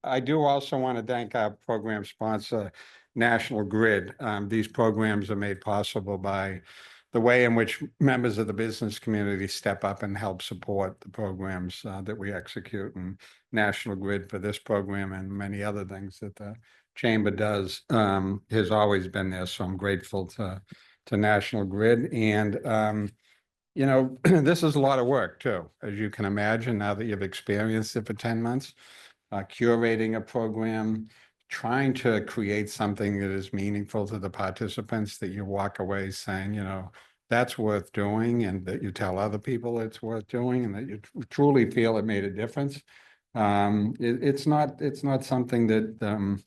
I do also want to thank our program sponsor, National Grid. These programs are made possible by the way in which members of the business community step up and help support the programs that we execute. And National Grid for this program and many other things that the chamber does has always been there. So I'm grateful to National Grid. And this is a lot of work too, as you can imagine, now that you've experienced it for 10 months, curating a program, trying to create something that is meaningful to the participants, that you walk away saying, that's worth doing, and that you tell other people it's worth doing, and that you truly feel it made a difference. It's not something that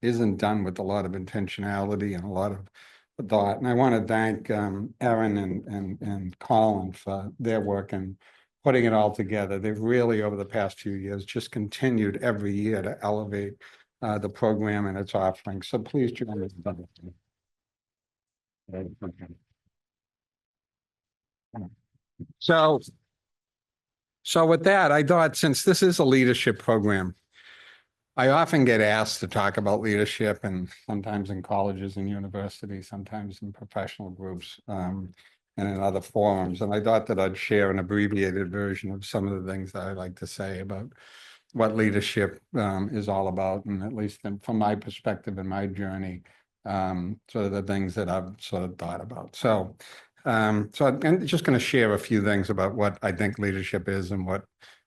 isn't done with a lot of intentionality and a lot of thought. And I want to thank Erin and Colin for their work and putting it all together. They've really, over the past few years, just continued every year to elevate the program and its offerings. So please join us. So with that, I thought, since this is a leadership program, I often get asked to talk about leadership, and sometimes in colleges and universities, sometimes in professional groups, and in other forums. And I thought that I'd share an abbreviated version of some of the things that I like to say about what leadership is all about, and at least from my perspective and my journey, sort of the things that I've sort of thought about. So I'm just going to share a few things about what I think leadership is and what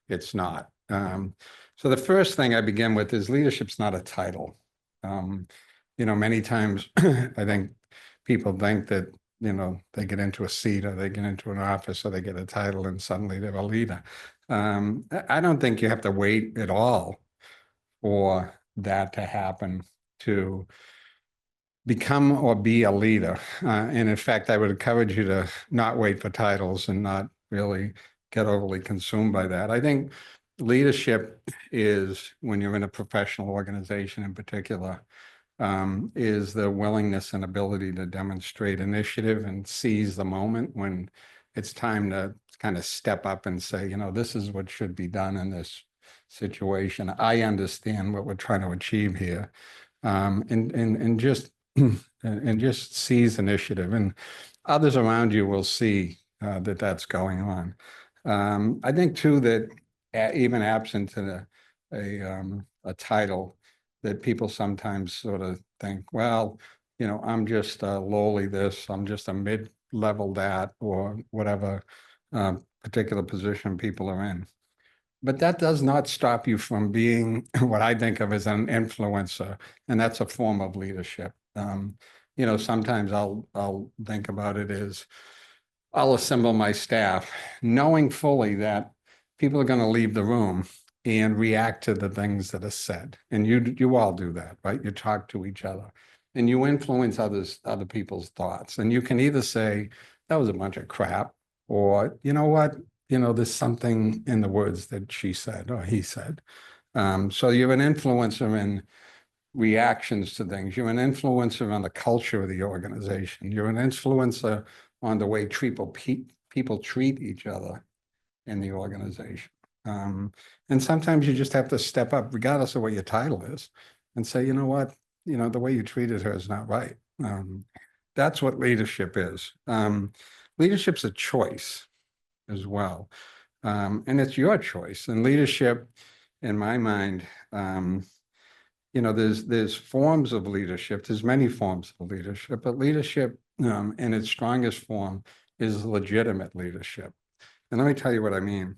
it's not. So the first thing I begin with is leadership's not a title. Many times I think people think that, they get into a seat or they get into an office or they get a title and suddenly they're a leader. I don't think you have to wait at all for that to happen to become or be a leader. And in fact, I would encourage you to not wait for titles and not really get overly consumed by that. I think leadership is, when you're in a professional organization in particular, is the willingness and ability to demonstrate initiative and seize the moment when it's time to kind of step up and say, this is what should be done in this situation. I understand what we're trying to achieve here, and just seize initiative, and others around you will see that that's going on. I think too that even absent a title, that people sometimes sort of think, well, I'm just lowly this, I'm just a mid-level that, or whatever particular position people are in. But that does not stop you from being what I think of as an influencer, and that's a form of leadership. Sometimes I'll think about it as I'll assemble my staff, knowing fully that people are going to leave the room and react to the things that are said. And you all do that, right? You talk to each other and you influence other people's thoughts. And you can either say, that was a bunch of crap, or, you know what, there's something in the words that she said or he said. So you're an influencer in reactions to things. You're an influencer on the culture of the organization. You're an influencer on the way people treat each other in the organization. And sometimes you just have to step up, regardless of what your title is, and say, you know what, the way you treated her is not right. That's what leadership is. Leadership's a choice as well. And it's your choice. And leadership, in my mind, there's forms of leadership. There's many forms of leadership, but leadership in its strongest form is legitimate leadership. And let me tell you what I mean.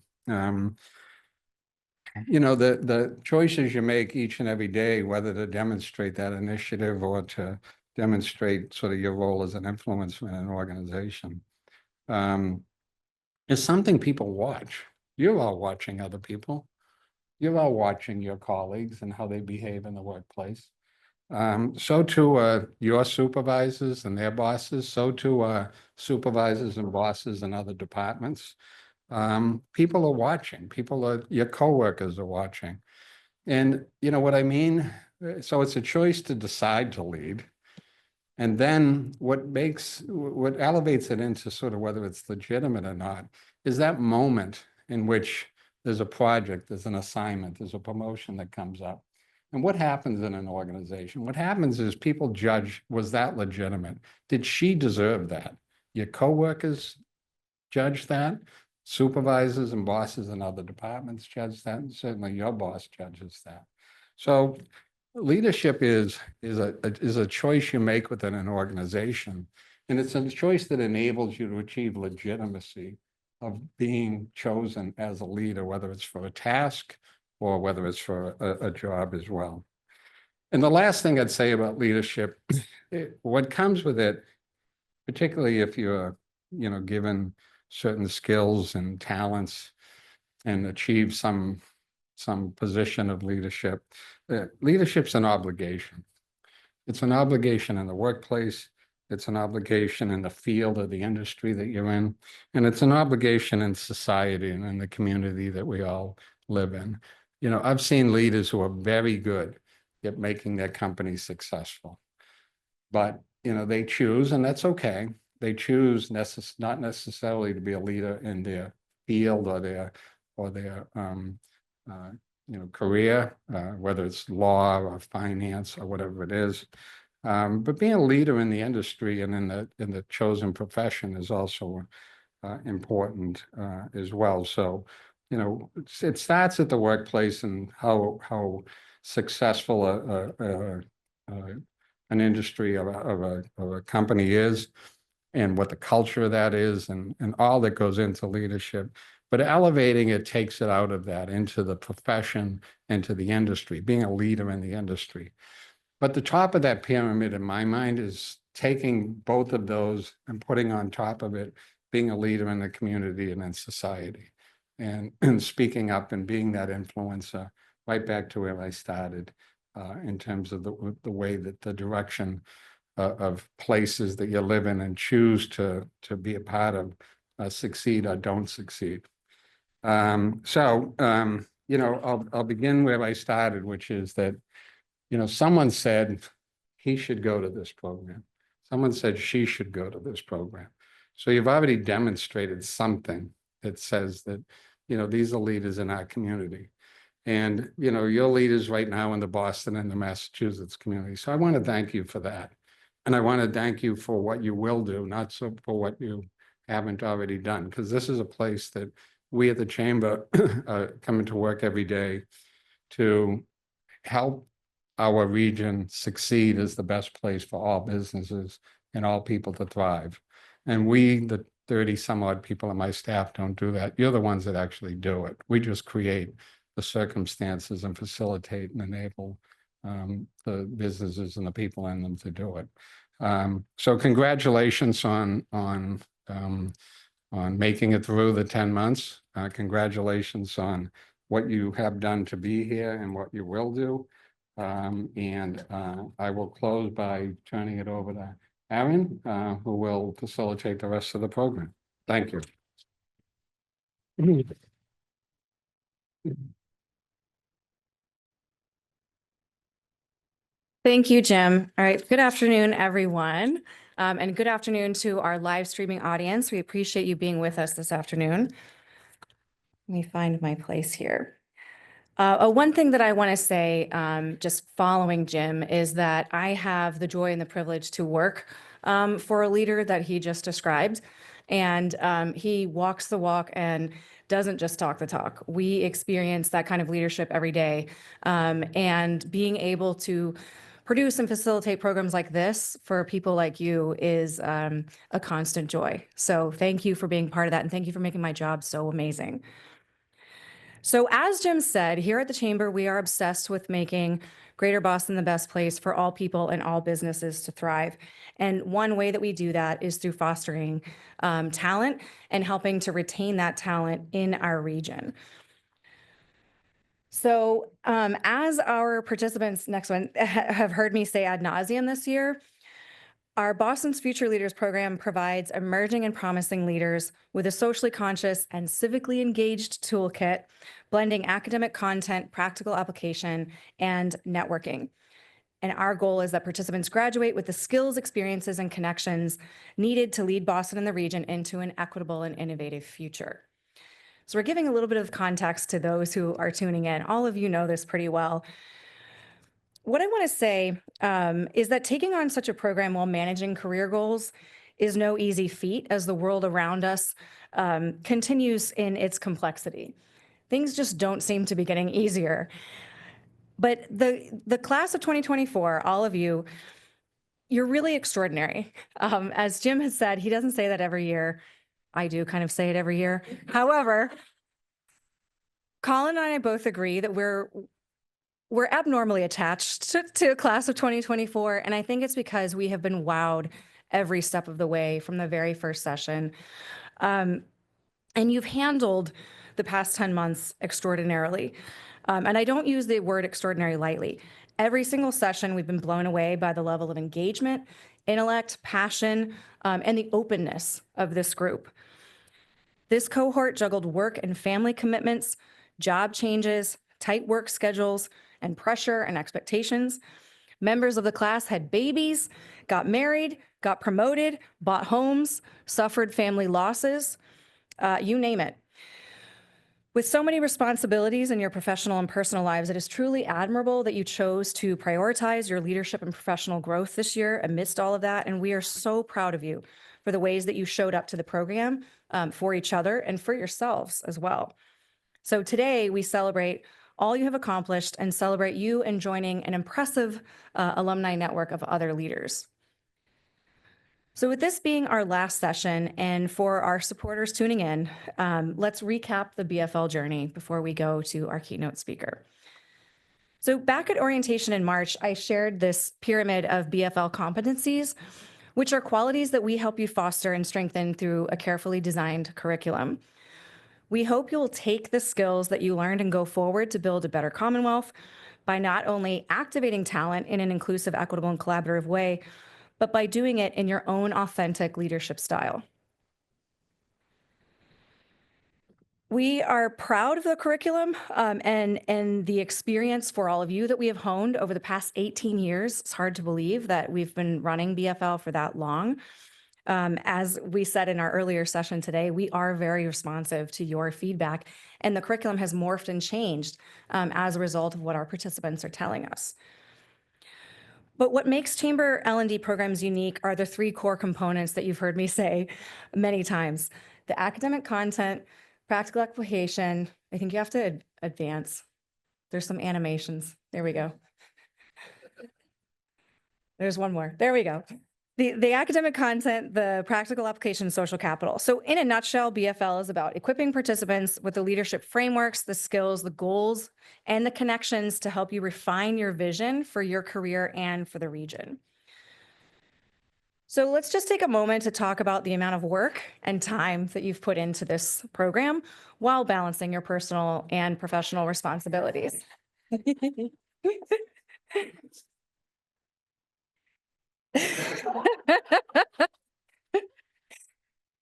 The choices you make each and every day, whether to demonstrate that initiative or to demonstrate sort of your role as an influencer in an organization, is something people watch. You're all watching other people. You're all watching your colleagues and how they behave in the workplace. So too your supervisors and their bosses, so too supervisors and bosses in other departments. People are watching. Your coworkers are watching. And you know what I mean? So it's a choice to decide to lead. And then what elevates it into sort of whether it's legitimate or not is that moment in which there's a project, there's an assignment, there's a promotion that comes up. And what happens in an organization? What happens is people judge, was that legitimate? Did she deserve that? Your coworkers judge that. Supervisors and bosses in other departments judge that, and certainly your boss judges that. So leadership is a choice you make within an organization, and it's a choice that enables you to achieve legitimacy of being chosen as a leader, whether it's for a task or whether it's for a job as well. And the last thing I'd say about leadership, what comes with it, particularly if you're, given certain skills and talents and achieve some position of leadership, leadership's an obligation. It's an obligation in the workplace. It's an obligation in the field or the industry that you're in. And it's an obligation in society and in the community that we all live in. I've seen leaders who are very good at making their company successful. But, they choose, and that's okay. They choose not necessarily to be a leader in their field or their career, whether it's law or finance or whatever it is. But being a leader in the industry and in the chosen profession is also important as well. So, it starts at the workplace and how successful an industry of a company is, and what the culture of that is, and all that goes into leadership. But elevating it takes it out of that into the profession, into the industry, being a leader in the industry. But the top of that pyramid, in my mind, is taking both of those and putting on top of it, being a leader in the community and in society, and speaking up and being that influencer, right back to where I started, in terms of the way that the direction of places that you live in and choose to be a part of succeed or don't succeed. So I'll begin where I started, which is that, someone said he should go to this program. Someone said she should go to this program. So you've already demonstrated something that says that, these are leaders in our community. And, you're leaders right now in the Boston and the Massachusetts community. So I want to thank you for that. And I want to thank you for what you will do, not so for what you haven't already done, because this is a place that we at the Chamber come into work every day to help our region succeed as the best place for all businesses and all people to thrive. And we, the 30 some odd people on my staff, don't do that. You're the ones that actually do it. We just create the circumstances and facilitate and enable the businesses and the people in them to do it. So congratulations on making it through the 10 months. Congratulations on what you have done to be here and what you will do. And I will close by turning it over to Aaron, who will facilitate the rest of the program. Thank you. Thank you, Jim. All right. Good afternoon, everyone. And good afternoon to our live streaming audience. We appreciate you being with us this afternoon. Let me find my place here. One thing that I want to say, just following Jim, is that I have the joy and the privilege to work for a leader that he just described. And he walks the walk and doesn't just talk the talk. We experience that kind of leadership every day. And being able to produce and facilitate programs like this for people like you is a constant joy. So thank you for being part of that. And thank you for making my job so amazing. So as Jim said, here at the Chamber, we are obsessed with making Greater Boston the best place for all people and all businesses to thrive. And one way that we do that is through fostering talent and helping to retain that talent in our region. So as our participants, next one, have heard me say ad nauseum this year, our Boston's Future Leaders program provides emerging and promising leaders with a socially conscious and civically engaged toolkit, blending academic content, practical application, and networking. And our goal is that participants graduate with the skills, experiences, and connections needed to lead Boston and the region into an equitable and innovative future. So we're giving a little bit of context to those who are tuning in. All of you know this pretty well. What I want to say is that taking on such a program while managing career goals is no easy feat as the world around us continues in its complexity. Things just don't seem to be getting easier. But the class of 2024, all of you, you're really extraordinary. As Jim has said, he doesn't say that every year. I do kind of say it every year. However, Colin and I both agree that we're abnormally attached to a class of 2024. And I think it's because we have been wowed every step of the way from the very first session. And you've handled the past 10 months extraordinarily. And I don't use the word extraordinary lightly. Every single session, we've been blown away by the level of engagement, intellect, passion, and the openness of this group. This cohort juggled work and family commitments, job changes, tight work schedules, and pressure and expectations. Members of the class had babies, got married, got promoted, bought homes, suffered family losses, you name it. With so many responsibilities in your professional and personal lives, it is truly admirable that you chose to prioritize your leadership and professional growth this year amidst all of that. And we are so proud of you for the ways that you showed up to the program for each other and for yourselves as well. So today we celebrate all you have accomplished and celebrate you and joining an impressive alumni network of other leaders. So with this being our last session, and for our supporters tuning in, let's recap the BFL journey before we go to our keynote speaker. So back at orientation in March, I shared this pyramid of BFL competencies, which are qualities that we help you foster and strengthen through a carefully designed curriculum. We hope you'll take the skills that you learned and go forward to build a better Commonwealth by not only activating talent in an inclusive, equitable, and collaborative way, but by doing it in your own authentic leadership style. We are proud of the curriculum and the experience for all of you that we have honed over the past 18 years. It's hard to believe that we've been running BFL for that long. As we said in our earlier session today, we are very responsive to your feedback, and the curriculum has morphed and changed as a result of what our participants are telling us. But what makes Chamber L&D programs unique are the three core components that you've heard me say many times: the academic content, practical application. I think you have to advance. There's some animations. There we go. There's one more. There we go. The academic content, the practical application, social capital. So in a nutshell, BFL is about equipping participants with the leadership frameworks, the skills, the goals, and the connections to help you refine your vision for your career and for the region. So let's just take a moment to talk about the amount of work and time that you've put into this program while balancing your personal and professional responsibilities.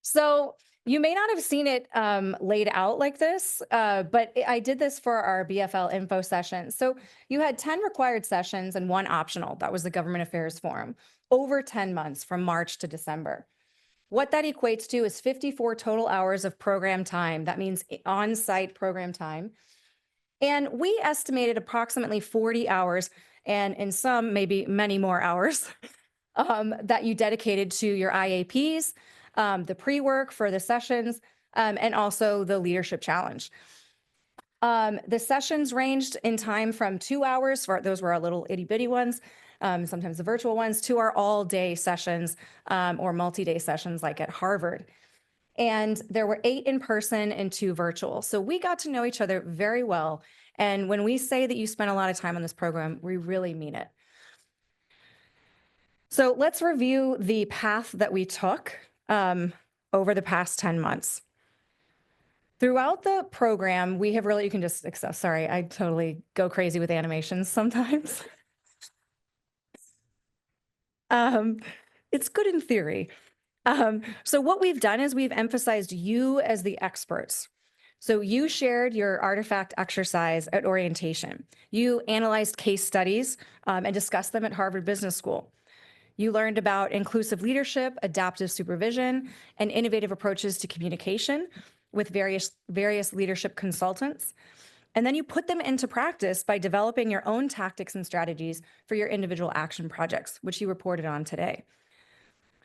So you may not have seen it laid out like this, but I did this for our BFL info session. So you had 10 required sessions and 1 optional. That was the Government Affairs Forum over 10 months from March to December. What that equates to is 54 total hours of program time. That means on-site program time. And we estimated approximately 40 hours, and in some, maybe many more hours, that you dedicated to your IAPs, the pre-work for the sessions, and also the leadership challenge. The sessions ranged in time from 2 hours, for those were our little itty bitty ones, sometimes the virtual ones, to our all-day sessions or multi-day sessions like at Harvard. And there were 8 in person and 2 virtual. So we got to know each other very well. And when we say that you spent a lot of time on this program, we really mean it. So let's review the path that we took over the past 10 months. Throughout the program, we have really, you can just accept, sorry, I totally go crazy with animations sometimes. It's good in theory. So what we've done is we've emphasized you as the experts. So you shared your artifact exercise at orientation. You analyzed case studies and discussed them at Harvard Business School. You learned about inclusive leadership, adaptive supervision, and innovative approaches to communication. with various leadership consultants. And then you put them into practice by developing your own tactics and strategies for your individual action projects, which you reported on today.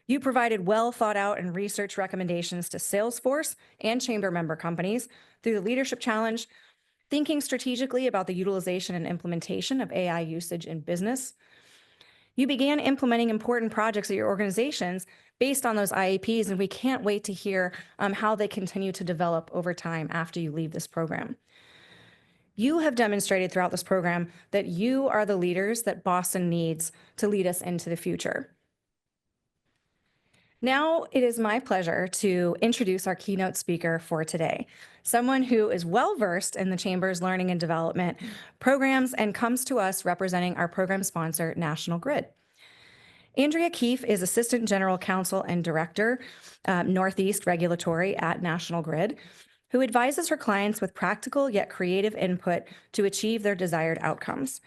You provided well thought out and research recommendations to Salesforce and chamber member companies through the Leadership Challenge, thinking strategically about the utilization and implementation of AI usage in business. You began implementing important projects at your organizations based on those IAPs, and we can't wait to hear how they continue to develop over time after you leave this program. You have demonstrated throughout this program that you are the leaders that Boston needs to lead us into the future. Now it is my pleasure to introduce our keynote speaker for today, someone who is well-versed in the Chamber's learning and development programs and comes to us representing our program sponsor, National Grid. Andrea Keefe is Assistant General Counsel and Director, Northeast Regulatory at National Grid, who advises her clients with practical yet creative input to achieve their desired outcomes.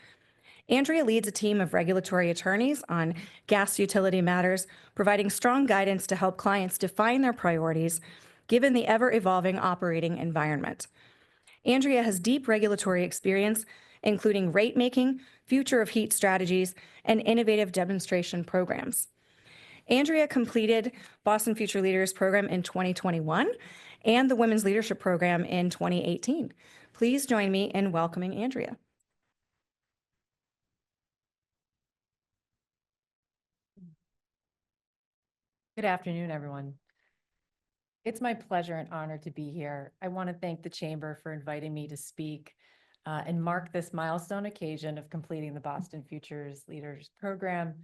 Andrea leads a team of regulatory attorneys on gas utility matters, providing strong guidance to help clients define their priorities given the ever-evolving operating environment. Andrea has deep regulatory experience, including rate making, future of heat strategies, and innovative demonstration programs. Andrea completed Boston Future Leaders Program in 2021 and the Women's Leadership Program in 2018. Please join me in welcoming Andrea. Good afternoon, everyone. It's my pleasure and honor to be here. I want to thank the Chamber for inviting me to speak and mark this milestone occasion of completing the Boston Futures Leaders Program.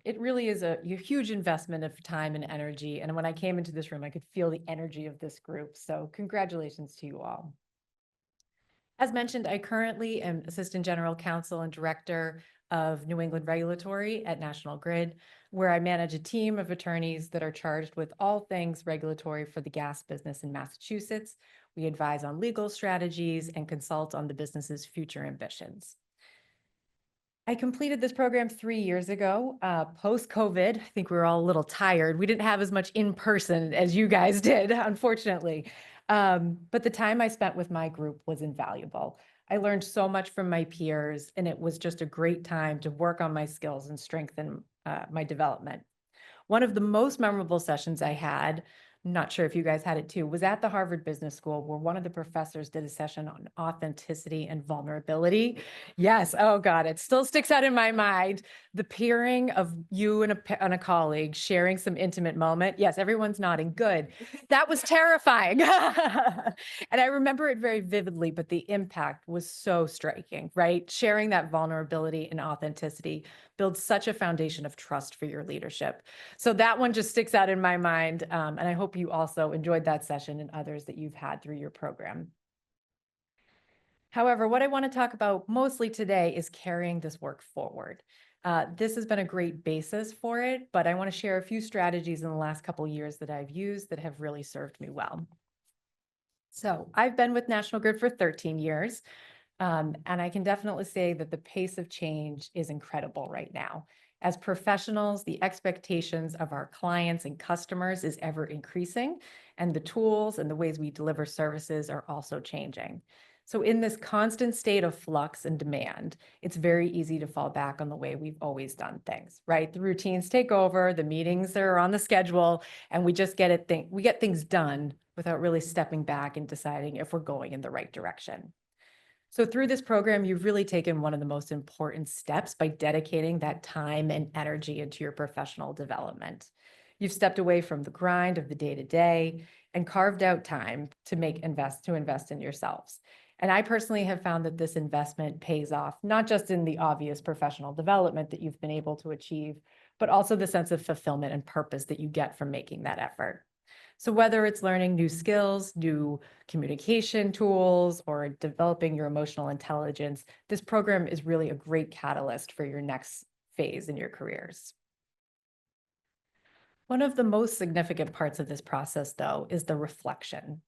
It really is a huge investment of time and energy. And when I came into this room, I could feel the energy of this group. So congratulations to you all. As mentioned, I currently am Assistant General Counsel and Director of New England Regulatory at National Grid, where I manage a team of attorneys that are charged with all things regulatory for the gas business in Massachusetts. We advise on legal strategies and consult on the business's future ambitions. I completed this program 3 years ago, post-COVID. I think we were all a little tired. We didn't have as much in person as you guys did, unfortunately. But the time I spent with my group was invaluable. I learned so much from my peers, and it was just a great time to work on my skills and strengthen my development. One of the most memorable sessions I had, I'm not sure if you guys had it too, was at the Harvard Business School, where one of the professors did a session on authenticity and vulnerability. Yes, oh God, it still sticks out in my mind. The peering of you and a colleague sharing some intimate moment. Yes, everyone's nodding, good. That was terrifying. And I remember it very vividly, but the impact was so striking, right? Sharing that vulnerability and authenticity builds such a foundation of trust for your leadership. So that one just sticks out in my mind. And I hope you also enjoyed that session and others that you've had through your program. However, what I want to talk about mostly today is carrying this work forward. This has been a great basis for it, but I want to share a few strategies in the last couple of years that I've used that have really served me well. So I've been with National Grid for 13 years. And I can definitely say that the pace of change is incredible right now. As professionals, the expectations of our clients and customers is ever increasing, and the tools and the ways we deliver services are also changing. So in this constant state of flux and demand, it's very easy to fall back on the way we've always done things, right? The routines take over, the meetings are on the schedule, and we just get things done without really stepping back and deciding if we're going in the right direction. So through this program, you've really taken one of the most important steps by dedicating that time and energy into your professional development. You've stepped away from the grind of the day-to-day and carved out time to invest in yourselves. And I personally have found that this investment pays off, not just in the obvious professional development that you've been able to achieve, but also the sense of fulfillment and purpose that you get from making that effort. So whether it's learning new skills, new communication tools, or developing your emotional intelligence, this program is really a great catalyst for your next phase in your careers. One of the most significant parts of this process, though, is the reflection.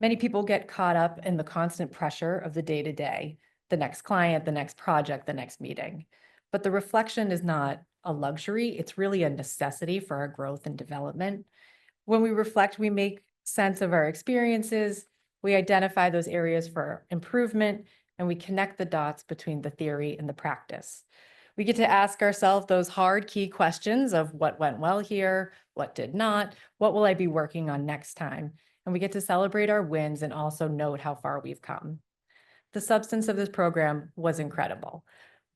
Many people get caught up in the constant pressure of the day-to-day, the next client, the next project, the next meeting. But the reflection is not a luxury, it's really a necessity for our growth and development. When we reflect, we make sense of our experiences, we identify those areas for improvement, and we connect the dots between the theory and the practice. We get to ask ourselves those hard key questions of what went well here, what did not, what will I be working on next time? And we get to celebrate our wins and also note how far we've come. The substance of this program was incredible.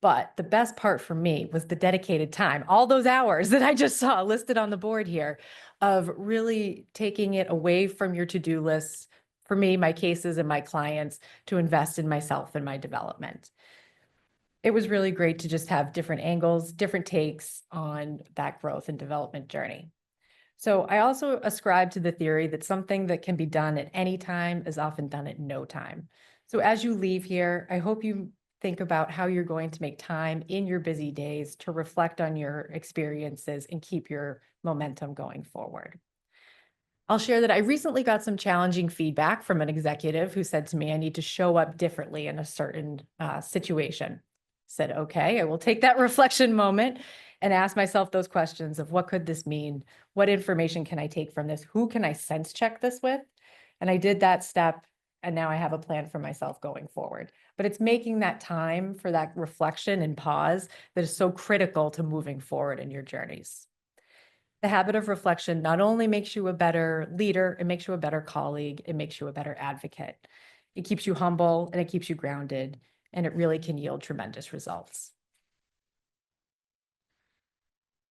But the best part for me was the dedicated time, all those hours that I just saw listed on the board here of really taking it away from your to-do lists, for me, my cases and my clients, to invest in myself and my development. It was really great to just have different angles, different takes on that growth and development journey. So I also ascribe to the theory that something that can be done at any time is often done at no time. So as you leave here, I hope you think about how you're going to make time in your busy days to reflect on your experiences and keep your momentum going forward. I'll share that I recently got some challenging feedback from an executive who said to me, I need to show up differently in a certain situation. Said, okay, I will take that reflection moment and ask myself those questions of what could this mean? What information can I take from this? Who can I sense check this with? And I did that step, and now I have a plan for myself going forward. But it's making that time for that reflection and pause that is so critical to moving forward in your journeys. The habit of reflection not only makes you a better leader, it makes you a better colleague, it makes you a better advocate. It keeps you humble and it keeps you grounded, and it really can yield tremendous results.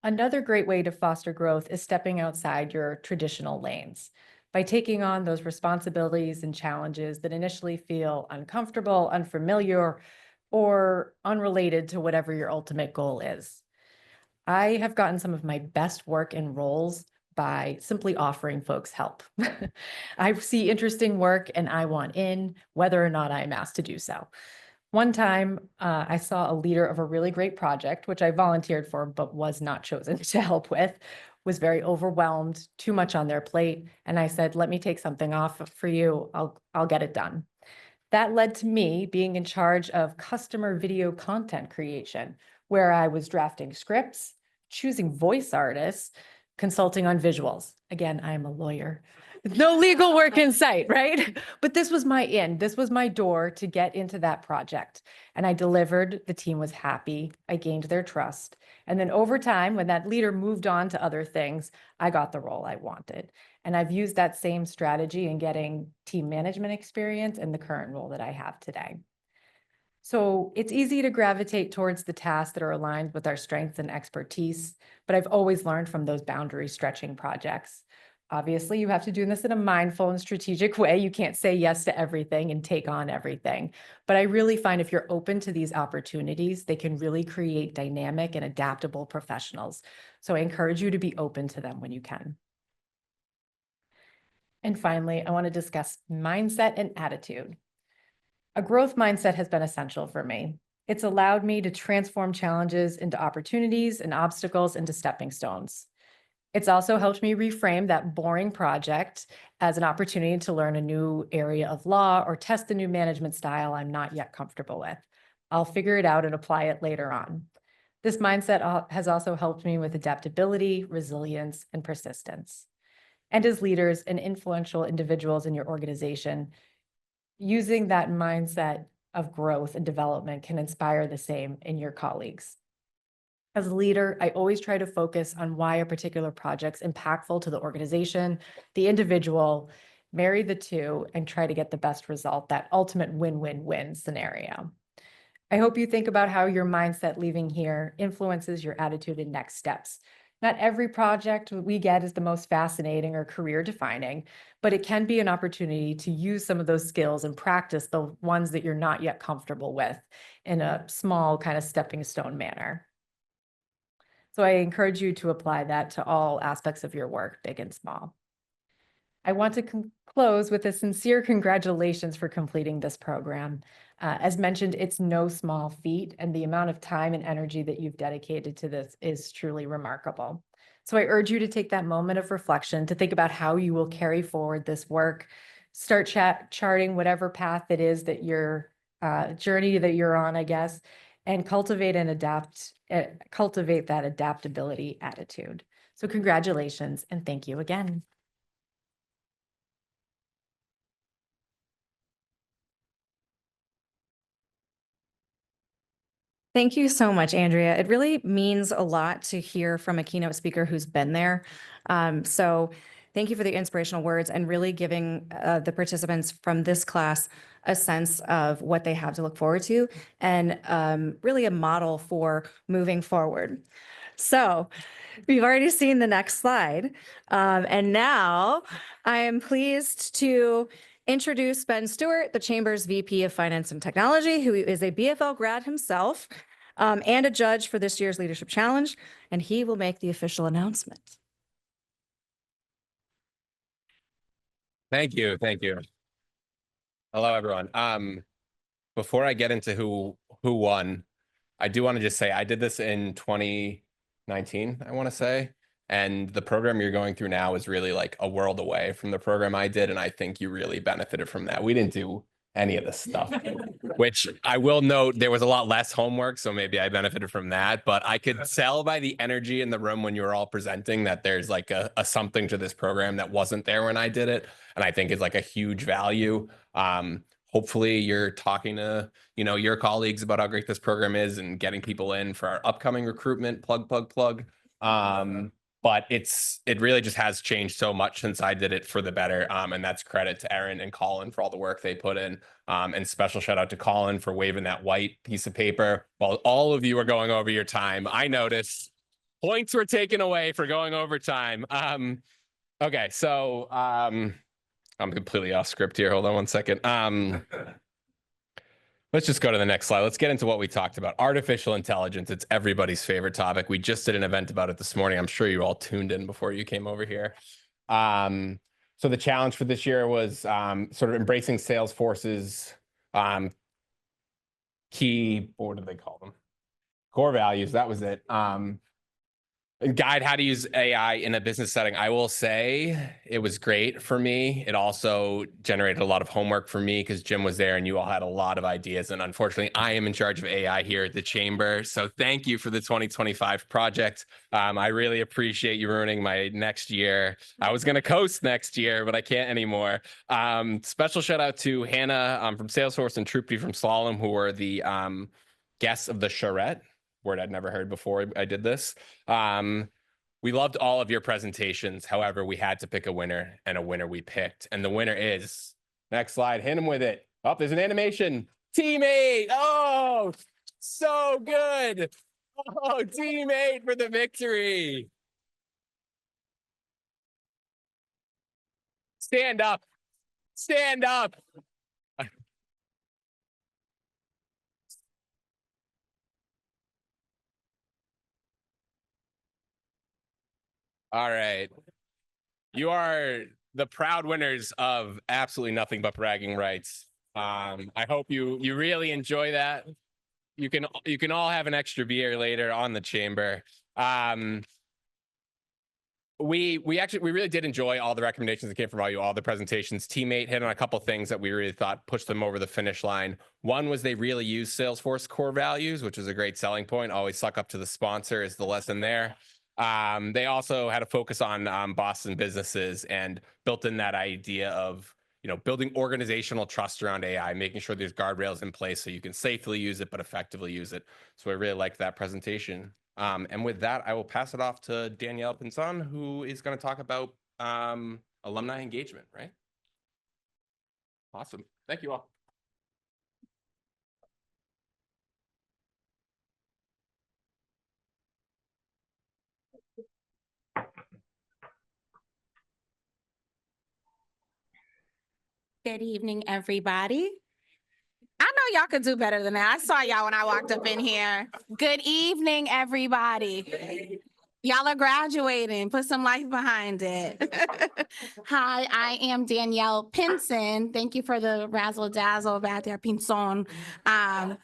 Another great way to foster growth is stepping outside your traditional lanes. By taking on those responsibilities and challenges that initially feel uncomfortable, unfamiliar, or unrelated to whatever your ultimate goal is. I have gotten some of my best work and roles by simply offering folks help. I see interesting work and I want in, whether or not I'm asked to do so. One time, I saw a leader of a really great project, which I volunteered for, but was not chosen to help with, was very overwhelmed, too much on their plate. And I said, let me take something off for you. I'll get it done. That led to me being in charge of customer video content creation, where I was drafting scripts, choosing voice artists, consulting on visuals. Again, I'm a lawyer. No legal work in sight, right? But this was my in. This was my door to get into that project. And I delivered. The team was happy. I gained their trust. And then over time, when that leader moved on to other things, I got the role I wanted. And I've used that same strategy in getting team management experience in the current role that I have today. So it's easy to gravitate towards the tasks that are aligned with our strengths and expertise, but I've always learned from those boundary stretching projects. Obviously, you have to do this in a mindful and strategic way. You can't say yes to everything and take on everything. But I really find if you're open to these opportunities, they can really create dynamic and adaptable professionals. So I encourage you to be open to them when you can. And finally, I want to discuss mindset and attitude. A growth mindset has been essential for me. It's allowed me to transform challenges into opportunities and obstacles into stepping stones. It's also helped me reframe that boring project as an opportunity to learn a new area of law or test a new management style I'm not yet comfortable with. I'll figure it out and apply it later on. This mindset has also helped me with adaptability, resilience, and persistence. And as leaders and influential individuals in your organization, using that mindset of growth and development can inspire the same in your colleagues. As a leader, I always try to focus on why a particular project's impactful to the organization, the individual, marry the two, and try to get the best result, that ultimate win-win-win scenario. I hope you think about how your mindset leaving here influences your attitude and next steps. Not every project we get is the most fascinating or career defining, but it can be an opportunity to use some of those skills and practice the ones that you're not yet comfortable with in a small kind of stepping stone manner. So I encourage you to apply that to all aspects of your work, big and small. I want to close with a sincere congratulations for completing this program. As mentioned, it's no small feat, and the amount of time and energy that you've dedicated to this is truly remarkable. So I urge you to take that moment of reflection to think about how you will carry forward this work, start charting whatever path it is that your journey that you're on, I guess, and cultivate that adaptability attitude. So congratulations and thank you again. Thank you so much, Andrea. It really means a lot to hear from a keynote speaker who's been there. So thank you for the inspirational words and really giving the participants from this class a sense of what they have to look forward to and really a model for moving forward. So we've already seen the next slide. And now I am pleased to introduce Ben Stewart, the Chamber's VP of Finance and Technology, who is a BFL grad himself and a judge for this year's Leadership Challenge, and he will make the official announcement. Thank you. Thank you. Hello, everyone. Before I get into who won, I do want to just say I did this in 2019, I want to say. And the program you're going through now is really like a world away from the program I did. And I think you really benefited from that. We didn't do any of this stuff, which I will note there was a lot less homework. So maybe I benefited from that. But I could tell by the energy in the room when you were all presenting that there's like a something to this program that wasn't there when I did it. And I think is like a huge value. Hopefully you're talking to, your colleagues about how great this program is and getting people in for our upcoming recruitment, plug. But it really just has changed so much since I did it for the better. And that's credit to Erin and Colin for all the work they put in. And special shout out to Colin for waving that white piece of paper while all of you are going over your time. I noticed points were taken away for going over time. Okay, so I'm completely off script here. Hold on one second. Let's just go to the next slide. Let's get into what we talked about. Artificial intelligence. It's everybody's favorite topic. We just did an event about it this morning. I'm sure you all tuned in before you came over here. So the challenge for this year was sort of embracing Salesforce's key, what do they call them? Core values. That was it. Guide how to use AI in a business setting. I will say it was great for me. It also generated a lot of homework for me because Jim was there and you all had a lot of ideas. And unfortunately, I am in charge of AI here at the Chamber. So thank you for the 2025 project. I really appreciate you ruining my next year. I was going to coast next year, but I can't anymore. Special shout out to Hannah from Salesforce and Trupti from Slalom, who were the guests of the charrette. Word I'd never heard before I did this. We loved all of your presentations. However, we had to pick a winner, and a winner we picked. And the winner is, next slide, hit him with it. Oh, there's an animation. Team 8. Oh, so good. Oh, Team 8 for the victory. Stand up. Stand up. All right. You are the proud winners of absolutely nothing but bragging rights. I hope you really enjoy that. You can all have an extra beer later on the Chamber. We really did enjoy all the recommendations that came from all the presentations. Team 8 hit on a couple of things that we really thought pushed them over the finish line. One was they really used Salesforce core values, which is a great selling point. Always suck up to the sponsor is the lesson there. They also had a focus on Boston businesses and built in that idea of building organizational trust around AI, making sure there's guardrails in place so you can safely use it but effectively use it. So I really liked that presentation. And with that, I will pass it off to Danielle Pinson, who is going to talk about alumni engagement, right? Awesome. Thank you all. Good evening, everybody. I know y'all could do better than that. I saw y'all when I walked up in here. Good evening, everybody. Y'all are graduating. Put some life behind it. Hi, I am Danielle Pinson. Thank you for the razzle dazzle back there, Pinson. I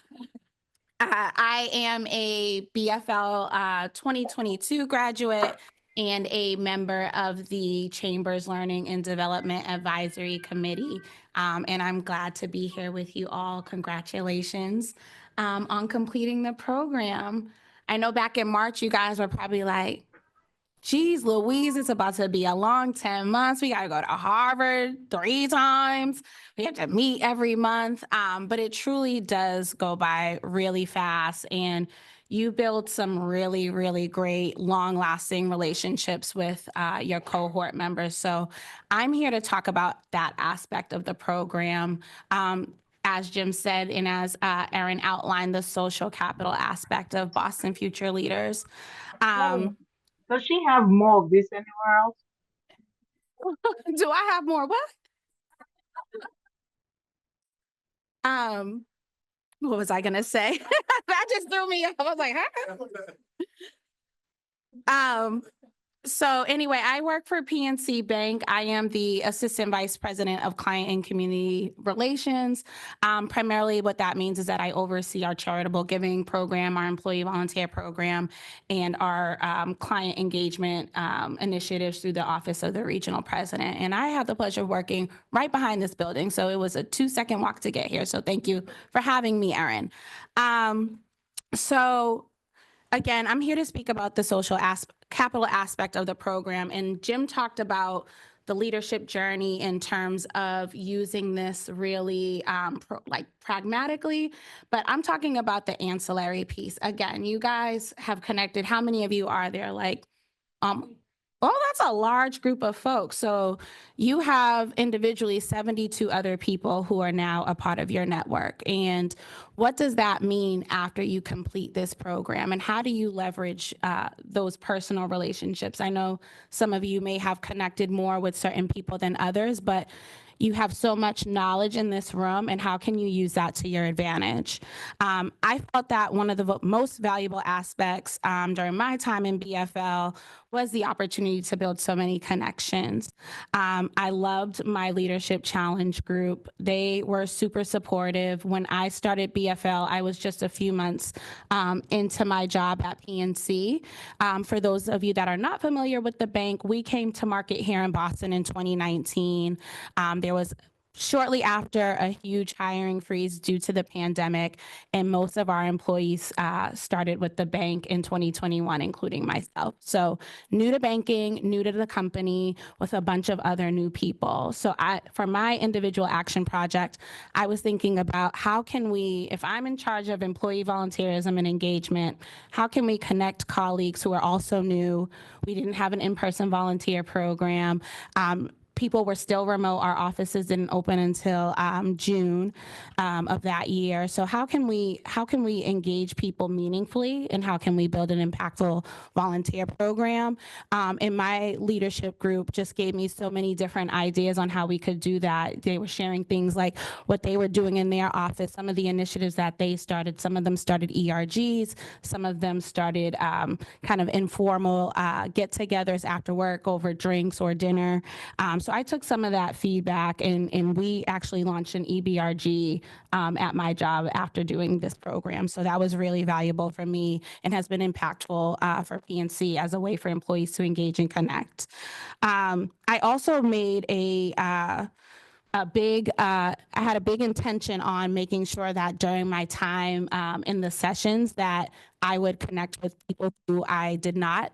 am a BFL 2022 graduate and a member of the Chamber's Learning and Development Advisory Committee. And I'm glad to be here with you all. Congratulations on completing the program. I know back in March, you guys were probably like, Geez, Louise, it's about to be a long 10 months. We got to go to Harvard 3 times. We have to meet every month. But it truly does go by really fast. And you build some really, really great, long lasting relationships with your cohort members. So I'm here to talk about that aspect of the program. As Jim said, and as Erin outlined, the social capital aspect of Boston Future Leaders. Does she have more of this anywhere else? Do I have more what? What was I gonna say? That just threw me off. I was like, huh? So anyway, I work for PNC Bank. I am the Assistant Vice President of Client and Community Relations. Primarily what that means is that I oversee our charitable giving program, our employee volunteer program, and our client engagement initiatives through the Office of the Regional President. And I have the pleasure of working right behind this building. So it was a 2-second walk to get here. So thank you for having me, Erin. Again, I'm here to speak about the social capital aspect of the program. And Jim talked about the leadership journey in terms of using this really pragmatically, but I'm talking about the ancillary piece. Again, you guys have connected. How many of you are there? Oh, that's a large group of folks. So you have individually 72 other people who are now a part of your network. And what does that mean after you complete this program? And how do you leverage those personal relationships? I know some of you may have connected more with certain people than others, but you have so much knowledge in this room, and how can you use that to your advantage? I felt that one of the most valuable aspects during my time in BFL was the opportunity to build so many connections. I loved my leadership challenge group. They were super supportive. When I started BFL, I was just a few months into my job at PNC. For those of you that are not familiar with the bank, we came to market here in Boston in 2019. There was shortly after a huge hiring freeze due to the pandemic, and most of our employees started with the bank in 2021, including myself. So new to banking, new to the company, with a bunch of other new people. So for my individual action project, I was thinking about how can we, if I'm in charge of employee volunteerism and engagement, how can we connect colleagues who are also new? We didn't have an in-person volunteer program. People were still remote. Our offices didn't open until June of that year. So how can we engage people meaningfully, and how can we build an impactful volunteer program? And my leadership group just gave me so many different ideas on how we could do that. They were sharing things like what they were doing in their office, some of the initiatives that they started. Some of them started ERGs. Some of them started kind of informal get-togethers after work over drinks or dinner. So I took some of that feedback, and we actually launched an EBRG at my job after doing this program. So that was really valuable for me and has been impactful for PNC as a way for employees to engage and connect. I also made I had a big intention on making sure that during my time in the sessions that I would connect with people who I did not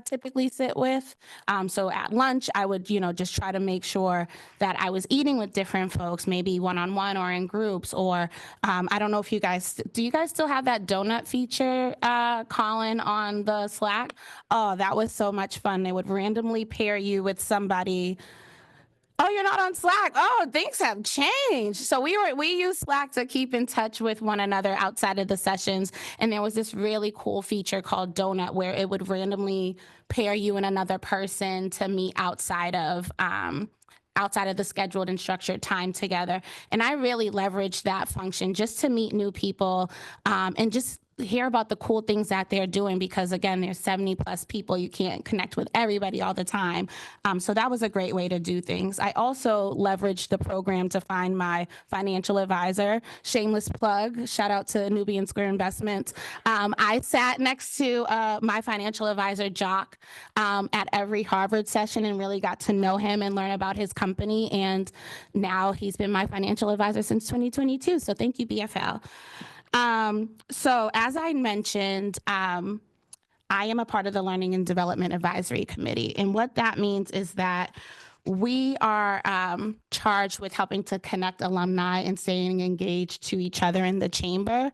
typically sit with. So at lunch, I would, just try to make sure that I was eating with different folks, maybe one-on-one or in groups, or I don't know if do you guys still have that donut feature, Colin, on the Slack? Oh, that was so much fun. They would randomly pair you with somebody. Oh, you're not on Slack. Oh, things have changed. So we use Slack to keep in touch with one another outside of the sessions. And there was this really cool feature called Donut, where it would randomly pair you and another person to meet outside of the scheduled and structured time together. And I really leveraged that function just to meet new people and just hear about the cool things that they're doing, because again, there's 70 plus people. You can't connect with everybody all the time. So that was a great way to do things. I also leveraged the program to find my financial advisor. Shameless plug, shout out to Nubian Square Investments. I sat next to my financial advisor, Jock, at every Harvard session, and really got to know him and learn about his company. And now he's been my financial advisor since 2022. So thank you, BFL. So as I mentioned, I am a part of the Learning and Development Advisory Committee. And what that means is that we are charged with helping to connect alumni and staying engaged to each other in the chamber.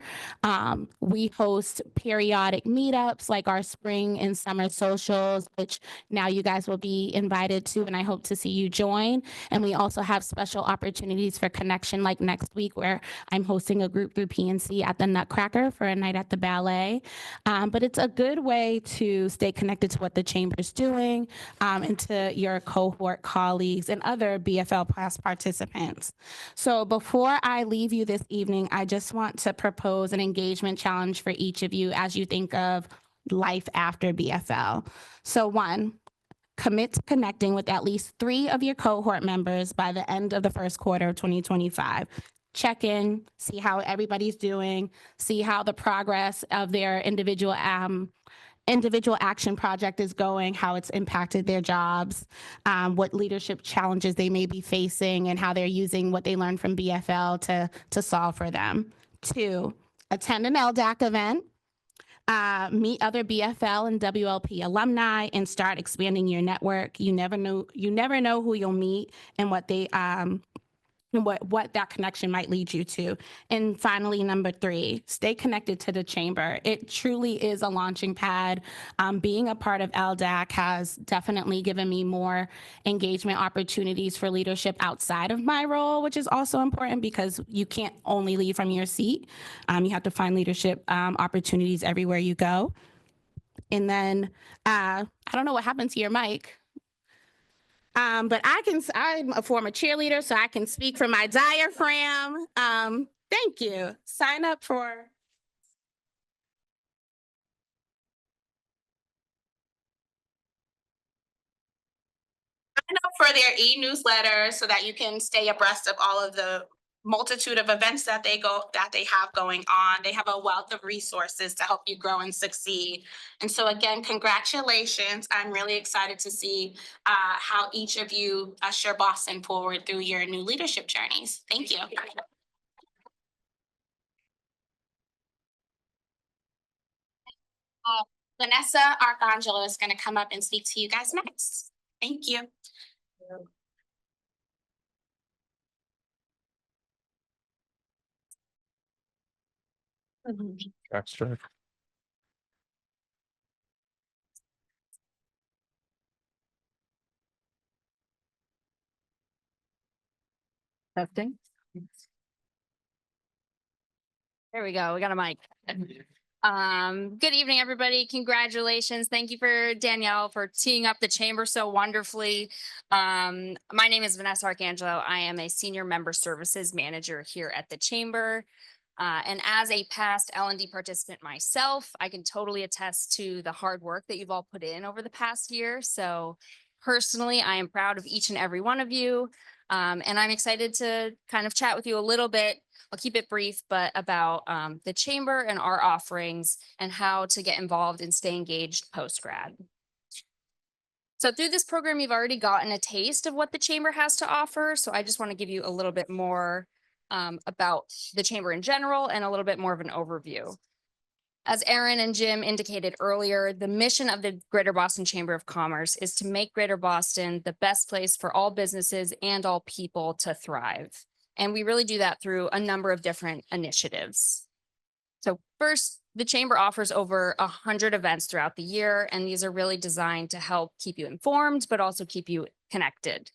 We host periodic meetups like our spring and summer socials, which now you guys will be invited to, and I hope to see you join. And we also have special opportunities for connection, like next week where I'm hosting a group through PNC at the Nutcracker for a night at the ballet. But it's a good way to stay connected to what the chamber's doing and to your cohort colleagues and other BFL past participants. So before I leave you this evening, I just want to propose an engagement challenge for each of you as you think of life after BFL. So 1, commit to connecting with at least 3 of your cohort members by the end of the first quarter of 2025. Check in, see how everybody's doing, see how the progress of their individual action project is going, how it's impacted their jobs, what leadership challenges they may be facing, and how they're using what they learned from BFL to solve for them. 2, attend an LDAC event, meet other BFL and WLP alumni, and start expanding your network. You never know who you'll meet and what they what that connection might lead you to. And finally, number 3, stay connected to the chamber. It truly is a launching pad. Being a part of LDAC has definitely given me more engagement opportunities for leadership outside of my role, which is also important because you can't only lead from your seat. You have to find leadership opportunities everywhere you go. And then I don't know what happened to your mic. But I'm a former cheerleader, so I can speak from my diaphragm. Thank you. Sign up for. Sign up for their e-newsletter so that you can stay abreast of all of the multitude of events that they have going on. They have a wealth of resources to help you grow and succeed. And so again, congratulations. I'm really excited to see how each of you usher Boston forward through your new leadership journeys. Thank you. Vanessa Arcangelo is going to come up and speak to you guys next. Thank you. Extra. Testing. There we go. We got a mic. Good evening, everybody. Congratulations. Thank you for Danielle for teeing up the chamber so wonderfully. My name is Vanessa Arcangelo. I am a senior member services manager here at the chamber. And as a past L&D participant myself, I can totally attest to the hard work that you've all put in over the past year. So personally, I am proud of each and every one of you. And I'm excited to kind of chat with you a little bit. I'll keep it brief, but about the chamber and our offerings and how to get involved and stay engaged post-grad. So through this program, you've already gotten a taste of what the chamber has to offer. So I just want to give you a little bit more about the chamber in general and a little bit more of an overview. As Erin and Jim indicated earlier, the mission of the Greater Boston Chamber of Commerce is to make Greater Boston the best place for all businesses and all people to thrive. And we really do that through a number of different initiatives. So first, the chamber offers over 100 events throughout the year, and these are really designed to help keep you informed, but also keep you connected.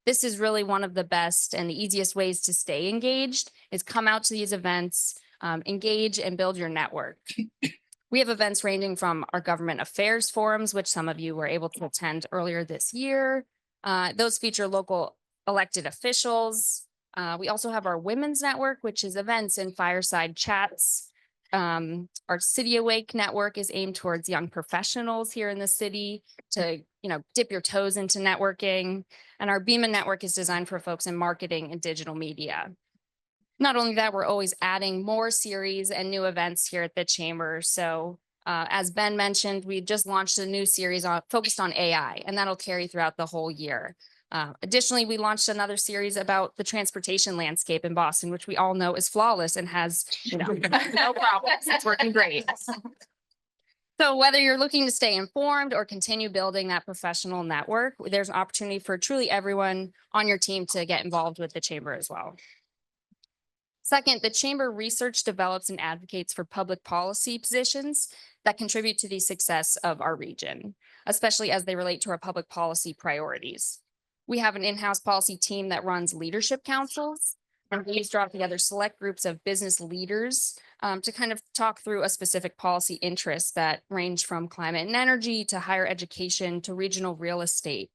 This is really one of the best and the easiest ways to stay engaged is come out to these events, engage and build your network. We have events ranging from our government affairs forums, which some of you were able to attend earlier this year. Those feature local elected officials. We also have our women's network, which is events and fireside chats. Our City Awake network is aimed towards young professionals here in the city to, dip your toes into networking. And our BEMA network is designed for folks in marketing and digital media. Not only that, we're always adding more series and new events here at the chamber. So as Ben mentioned, we just launched a new series focused on AI, and that'll carry throughout the whole year. Additionally, we launched another series about the transportation landscape in Boston, which we all know is flawless and has no problems. It's working great. So whether you're looking to stay informed or continue building that professional network, there's an opportunity for truly everyone on your team to get involved with the chamber as well. Second, the chamber research develops and advocates for public policy positions that contribute to the success of our region, especially as they relate to our public policy priorities. We have an in-house policy team that runs leadership councils, and these draw together select groups of business leaders to kind of talk through a specific policy interests that range from climate and energy to higher education to regional real estate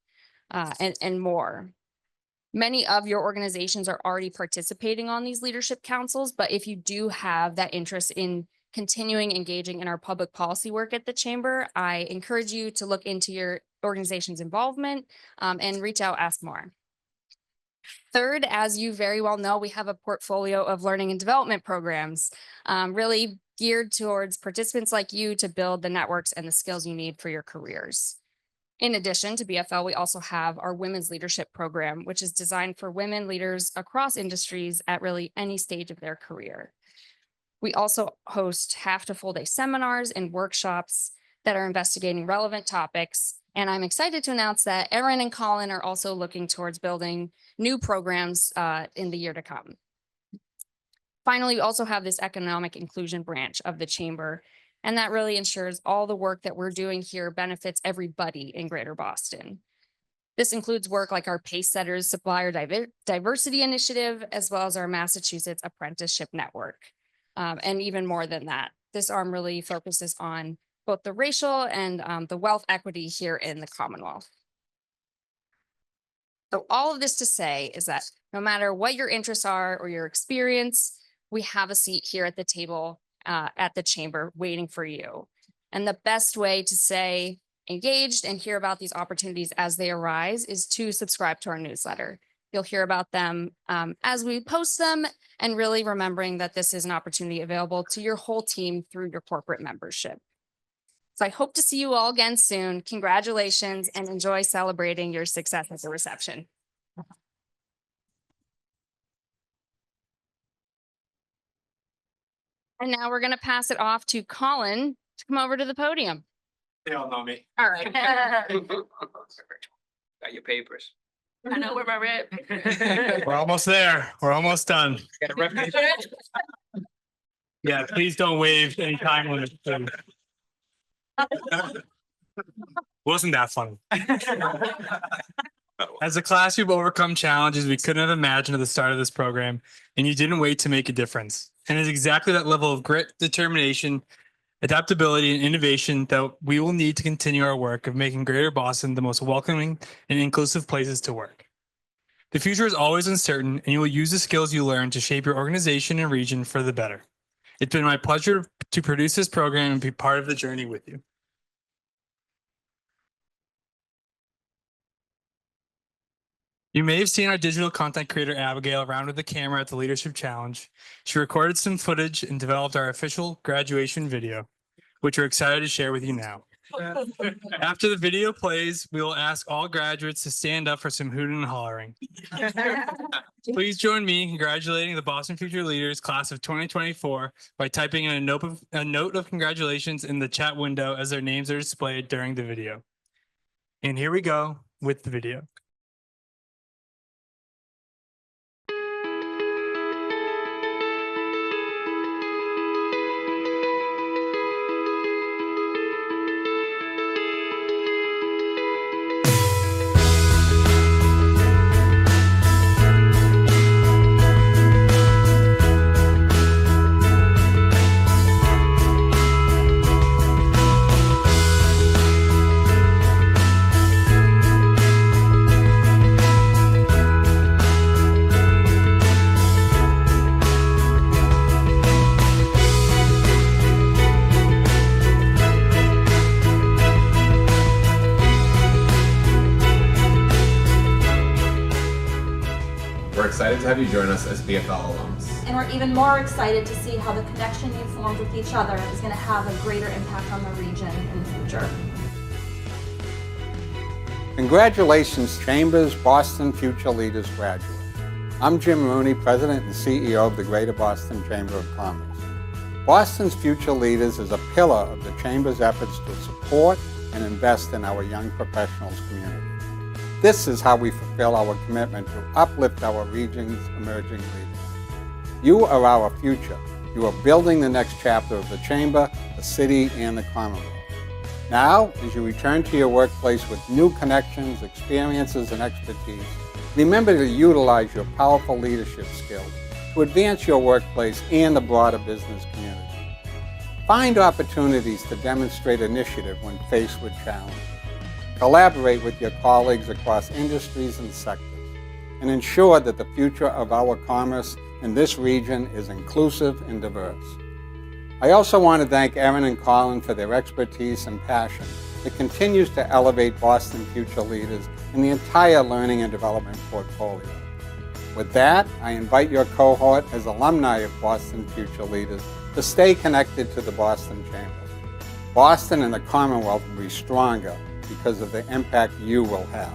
and more. Many of your organizations are already participating on these leadership councils, but if you do have that interest in continuing engaging in our public policy work at the chamber, I encourage you to look into your organization's involvement and reach out, ask more. Third, as you very well know, we have a portfolio of learning and development programs really geared towards participants like you to build the networks and the skills you need for your careers. In addition to BFL, we also have our Women's Leadership Program, which is designed for women leaders across industries at really any stage of their career. We also host half to full day seminars and workshops that are investigating relevant topics. And I'm excited to announce that Erin and Colin are also looking towards building new programs in the year to come. Finally, we also have this economic inclusion branch of the chamber, and that really ensures all the work that we're doing here benefits everybody in Greater Boston. This includes work like our Pace Setters Supplier Diversity Initiative, as well as our Massachusetts Apprenticeship Network. And even more than that, this arm really focuses on both the racial and the wealth equity here in the Commonwealth. So all of this to say is that no matter what your interests are or your experience, we have a seat here at the table at the chamber waiting for you. And the best way to stay engaged and hear about these opportunities as they arise is to subscribe to our newsletter. You'll hear about them as we post them, and really remembering that this is an opportunity available to your whole team through your corporate membership. So I hope to see you all again soon. Congratulations, and enjoy celebrating your success at the reception. And now we're going to pass it off to Colin to come over to the podium. They all know me. All right. Got your papers. I know where my rep. We're almost there. We're almost done. Yeah, please don't waive any time limit. Wasn't that funny? As a class, you've overcome challenges we couldn't have imagined at the start of this program, and you didn't wait to make a difference. And it's exactly that level of grit, determination, adaptability, and innovation that we will need to continue our work of making Greater Boston the most welcoming and inclusive places to work. The future is always uncertain, and you will use the skills you learn to shape your organization and region for the better. It's been my pleasure to produce this program and be part of the journey with you. You may have seen our digital content creator, Abigail, around with the camera at the Leadership Challenge. She recorded some footage and developed our official graduation video, which we're excited to share with you now. After the video plays, we will ask all graduates to stand up for some hooting and hollering. Please join me in congratulating the Boston Future Leaders class of 2024 by typing in a note of congratulations in the chat window as their names are displayed during the video. And here we go with the video. We're excited to have you join us as BFL alums. And we're even more excited to see how the connection you formed with each other is going to have a greater impact on the region in the future. Congratulations, Chambers Boston Future Leaders graduate. I'm Jim Rooney, President and CEO of the Greater Boston Chamber of Commerce. Boston's Future Leaders is a pillar of the Chamber's efforts to support and invest in our young professionals community. This is how we fulfill our commitment to uplift our region's emerging leaders. You are our future. You are building the next chapter of the Chamber, the city, and the Commonwealth. Now, as you return to your workplace with new connections, experiences, and expertise, remember to utilize your powerful leadership skills to advance your workplace and the broader business community. Find opportunities to demonstrate initiative when faced with challenges. Collaborate with your colleagues across industries and sectors, and ensure that the future of our commerce in this region is inclusive and diverse. I also want to thank Erin and Colin for their expertise and passion that continues to elevate Boston Future Leaders in the entire learning and development portfolio. With that, I invite your cohort as alumni of Boston Future Leaders to stay connected to the Boston Chamber. Boston and the Commonwealth will be stronger because of the impact you will have.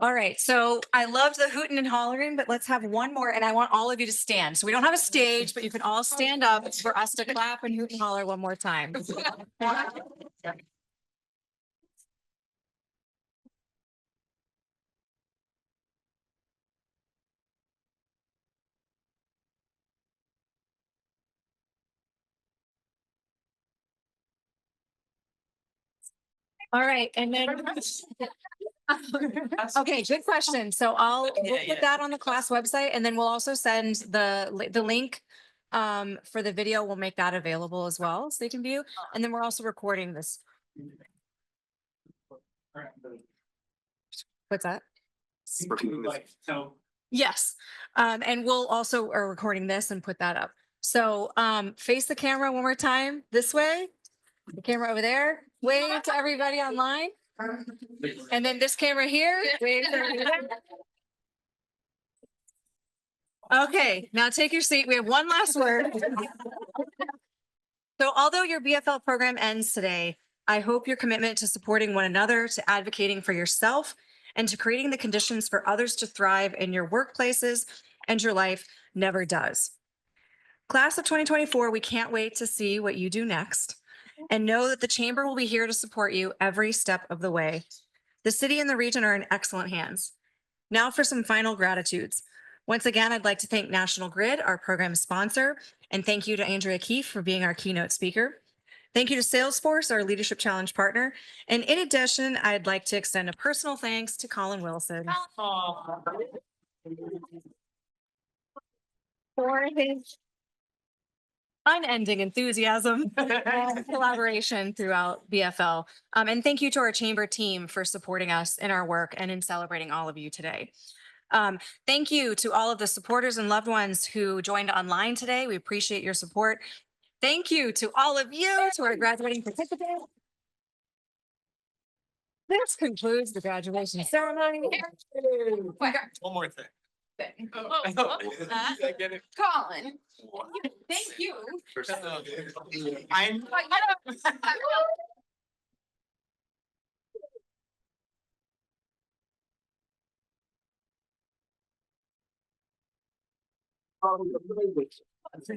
All right, so I loved the hooting and hollering, but let's have one more, and I want all of you to stand. So we don't have a stage, but you can all stand up for us to clap and hoot and holler one more time. All right, and then. Okay, good question. So we'll put that on the class website, and then we'll also send the link for the video. We'll make that available as well, so they can view. And then we're also recording this. What's that? Yes, and we'll also are recording this and put that up. So face the camera one more time, this way. The camera over there, wave to everybody online. And then this camera here, wave to everybody there. Okay, now take your seat. We have one last word. So although your BFL program ends today, I hope your commitment to supporting one another, to advocating for yourself, and to creating the conditions for others to thrive in your workplaces and your life never does. Class of 2024, we can't wait to see what you do next, and know that the Chamber will be here to support you every step of the way. The city and the region are in excellent hands. Now for some final gratitudes. Once again, I'd like to thank National Grid, our program sponsor, and thank you to Andrea Keefe for being our keynote speaker. Thank you to Salesforce, our Leadership Challenge partner. And in addition, I'd like to extend a personal thanks to Colin Wilson. for his unending enthusiasm and collaboration throughout BFL. And thank you to our chamber team for supporting us in our work and in celebrating all of you today. Thank you to all of the supporters and loved ones who joined online today. We appreciate your support. Thank you to all of you, to our graduating participants. This concludes the graduation ceremony. One more thing. Colin, thank you. I'm.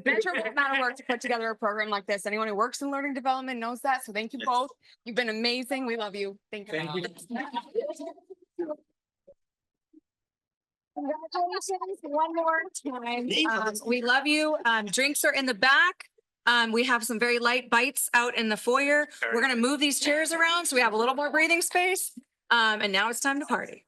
Been a tremendous amount of work to put together a program like this. Anyone who works in learning development knows that. So thank you both. You've been amazing. We love you. Thank you. Thank you. Congratulations one more time. We love you. Drinks are in the back. We have some very light bites out in the foyer. We're gonna move these chairs around so we have a little more breathing space. And now it's time to party.